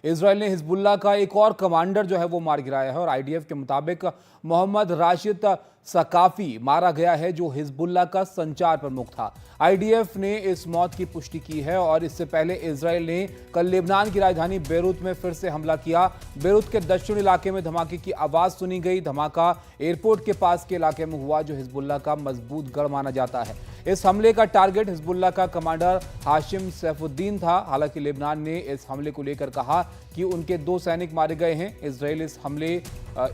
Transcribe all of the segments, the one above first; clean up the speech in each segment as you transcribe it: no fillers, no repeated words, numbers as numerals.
Israel ने Hezbollah का एक और कमांडर जो है वो मार गिराया है और आईडीएफ के मुताबिक मोहम्मद राशिद सकाफी मारा गया है, जो हिजबुल्लाह का संचार प्रमुख था। आईडीएफ ने इस मौत की पुष्टि की है और इससे पहले इजराइल ने कल लेबनान की राजधानी बेरूत में फिर से हमला किया। बेरूत के दक्षिण इलाके में धमाके की आवाज सुनी गई। धमाका एयरपोर्ट के पास के इलाके में हुआ, जो हिजबुल्लाह का मजबूत गढ़ माना जाता है। इस हमले का टारगेट हिजबुल्लाह का कमांडर हाशिम सैफुद्दीन था। हालांकि लेबनान ने इस हमले को लेकर कहा कि उनके 2 सैनिक मारे गए हैं। इजराइल इस हमले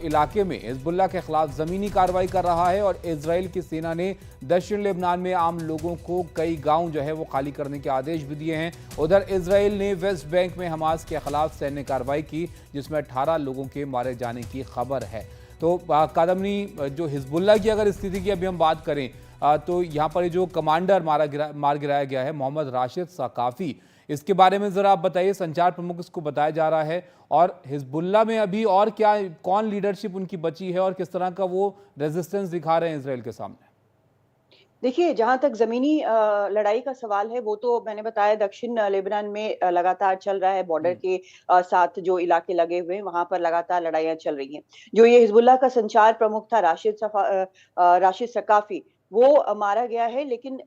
इलाके में हिजबुल्लाह के खिलाफ जमीनी कार्रवाई कर रहा है और इजराइल की सेना ने दक्षिण लेबनान में आम लोगों को कई गांव जो है वो खाली करने के आदेश भी दिए हैं। उधर इजराइल ने वेस्ट बैंक में हमास के खिलाफ सैन्य कार्रवाई की, जिसमें 18 लोगों के मारे जाने की खबर है। तो कादमनी, जो हिजबुल्लाह की अगर स्थिति की अभी हम बात करें तो यहाँ पर जो कमांडर मार गिराया गया है मोहम्मद राशिद सकाफी, इसके बारे में जरा आप बताइए। संचार प्रमुख इसको बताया जा रहा है और हिजबुल्लाह में अभी और क्या, कौन लीडरशिप उनकी बची है और किस तरह का वो रेजिस्टेंस दिखा रहे हैं इजराइल के सामने? देखिए, जहाँ तक ज़मीनी लड़ाई का सवाल है, वो तो मैंने बताया दक्षिण लेबनान में लगातार चल रहा है। बॉर्डर के साथ जो इलाके लगे हुए हैं, वहाँ पर लगातार लड़ाइयाँ चल रही हैं। जो ये हिज़्बुल्लाह का संचार प्रमुख था राशिद सकाफ़ी, वो मारा गया है। लेकिन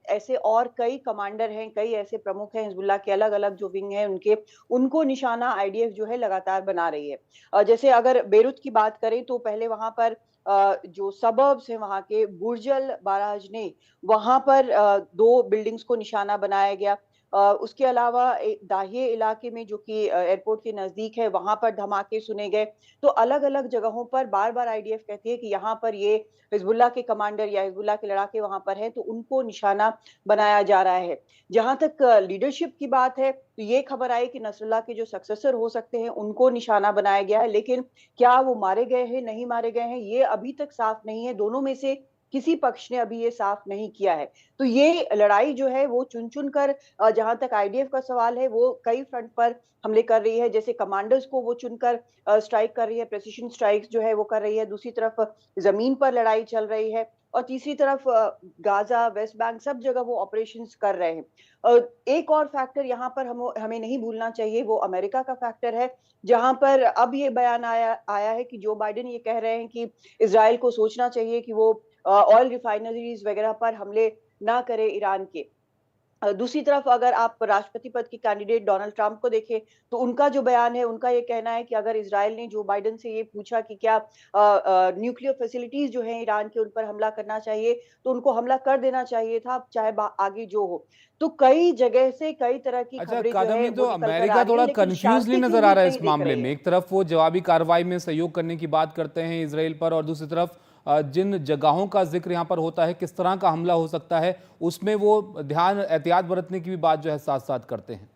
ऐसे और कई कमांडर हैं, कई ऐसे प्रमुख हैं हिज़्बुल्लाह के, अलग-अलग जो विंग हैं उनके, उनको निशाना आईडीएफ जो है लगातार बना रही है। जैसे अगर बेरूत की बात करें तो पहले वहाँ पर जो सबर्ब्स हैं वहाँ के, बुर्ज अल बाराजने, वहाँ पर 2 बिल्डिंग्स को निशाना बनाया गया। उसके अलावा दाहिए इलाके में, जो कि एयरपोर्ट के नज़दीक है, वहाँ पर धमाके सुने गए। तो अलग-अलग जगहों पर बार-बार आईडीएफ कहती है कि यहाँ पर ये हिज़्बुल्लाह के कमांडर या हिज़्बुल्लाह के लड़ाके वहाँ पर हैं, तो उनको निशाना बनाया जा रहा है। जहाँ तक लीडरशिप की बात है, तो ये खबर आई कि नसरुल्लाह के जो सक्सेसर हो सकते हैं, उनको निशाना बनाया गया है। लेकिन क्या वो मारे गए हैं, नहीं मारे गए हैं, ये अभी तक साफ नहीं है। दोनों में से किसी पक्ष ने अभी ये साफ नहीं किया है। तो ये लड़ाई जो है वो चुन-चुन कर, जहाँ तक आईडीएफ का सवाल है, वो कई फ्रंट पर हमले कर रही है। जैसे कमांडर्स को वो चुनकर स्ट्राइक कर रही है, प्रिसिशन स्ट्राइक्स जो है वो कर रही है। दूसरी तरफ ज़मीन पर लड़ाई चल रही है और तीसरी तरफ गाज़ा, वेस्ट बैंक, सब जगह वो ऑपरेशंस कर रहे हैं। एक और फैक्टर यहाँ पर हमें नहीं भूलना चाहिए, वो अमेरिका का फैक्टर है, जहाँ पर अब ये बयान आया आया है कि जो बाइडेन ये कह रहे हैं कि इज़राइल को सोचना चाहिए कि वो ऑयल रिफाइनरीज़ वगैरह पर हमले ना करे ईरान के। दूसरी तरफ अगर आप राष्ट्रपति पद के कैंडिडेट डोनाल्ड ट्रंप को देखें, तो उनका जो बयान है, उनका ये कहना है कि अगर इज़राइल ने जो बाइडेन से ये पूछा कि क्या न्यूक्लियर फैसिलिटीज़ जो हैं ईरान के, उन पर हमला करना चाहिए, तो उनको हमला कर देना चाहिए था, चाहे आगे जो हो। तो कई जगह से कई तरह की अच्छा खबरें जो है कादमनी, तो वो निकल कर आ अमेरिका रही है, थोड़ा लेकिन कंफ्यूजली शांति की नजर आ उम्मीद रहा है नहीं इस देख मामले रही में। है। एक तरफ वो जवाबी कार्रवाई में सहयोग करने की बात करते हैं इजराइल पर और दूसरी तरफ जिन जगहों का जिक्र यहाँ पर होता है, किस तरह का हमला हो सकता है, उसमें वो ध्यान एहतियात बरतने की भी बात जो है साथ साथ करते हैं।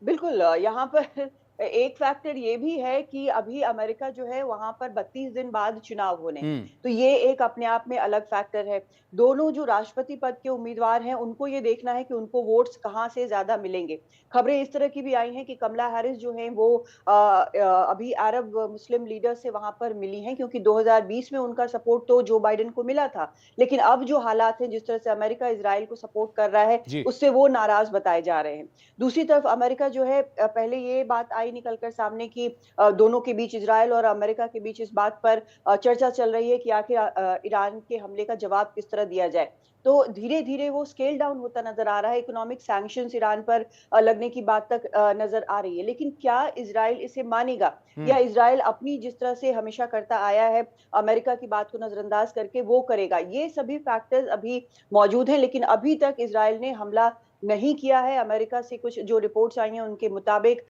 बिल्कुल, यहाँ पर एक फैक्टर ये भी है कि अभी अमेरिका जो है वहाँ पर 32 दिन बाद चुनाव होने हैं। हम्म। तो ये एक अपने आप में अलग फैक्टर है। दोनों जो राष्ट्रपति पद के उम्मीदवार हैं, उनको ये देखना है कि उनको वोट्स कहाँ से ज़्यादा मिलेंगे। खबरें इस तरह की भी आई हैं कि कमला हैरिस जो हैं वो अभी अरब मुस्लिम लीडर से वहाँ पर मिली हैं, क्योंकि 2020 में उनका सपोर्ट तो जो बाइडेन को मिला था। लेकिन अब जो हालात हैं, जिस तरह से अमेरिका इज़राइल को सपोर्ट कर रहा है, जी। उससे वो नाराज़ बताए जा रहे हैं। दूसरी तरफ अमेरिका जो है, पहले ये बात आई निकल कर सामने कि दोनों के बीच, इजराइल और अमेरिका के बीच, इस बात पर चर्चा चल रही है कि आखिर ईरान के हमले का जवाब किस तरह दिया जाए। तो धीरे-धीरे वो स्केल डाउन होता नज़र आ रहा है। इकोनॉमिक सैंक्शंस ईरान पर लगने की बात तक नज़र आ रही है। लेकिन क्या इज़राइल इसे मानेगा? या हम्म। इज़राइल अपनी जिस तरह से हमेशा करता आया है, अमेरिका की बात को नज़रअंदाज करके वो करेगा? ये सभी फैक्टर्स अभी मौजूद हैं, लेकिन अभी तक इज़राइल ने हमला नहीं किया है। अमेरिका से कुछ जो रिपोर्ट्स आई हैं, उनके मुताबिक